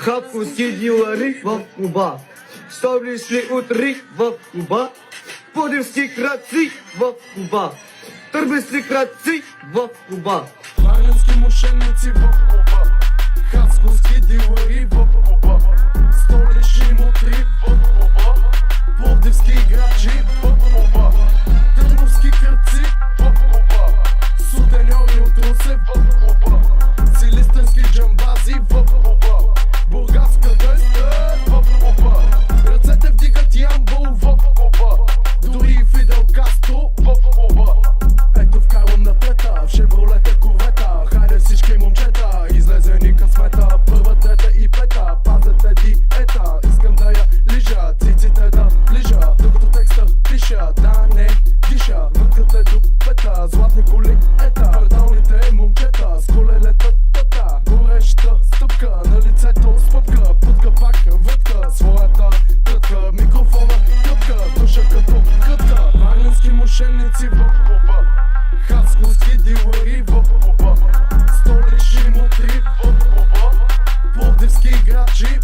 Хапковски дилъри в Куба, столични утри в Куба, Пловдивски крадци в Куба, Търбенски крадци в Куба, Варненски мошенници в Куба, Хасковски дилъри в Куба, столични мутри в Куба, Пловдивски играчи в Куба, Търновски крадци в Куба, сутеньори от Русе в Куба, силистърски джамбази в Куба, бургаска дъста в Куба, ръцете вдигат ямбол в Куба, дори и Фидел Кастро в Куба. Ето вкарвам на трета, в шевролета корвета, хайде всички момчета, излезе ни късмета, първа, трета и пета, пазете диета, искам да я лижа, циците да ближа, докато текста пиша, да не диша, въткате до пета, златни коли ета, кварталните момчета, с колелета тата, гореща стъпка, на лицето спъпка, пътка пак вътка, своята трътка, микрофона трътка, душа като крътка, варненски мошенници в Куба, хасковски дилъри в Куба, столични мутри в Куба, пловдивски играчи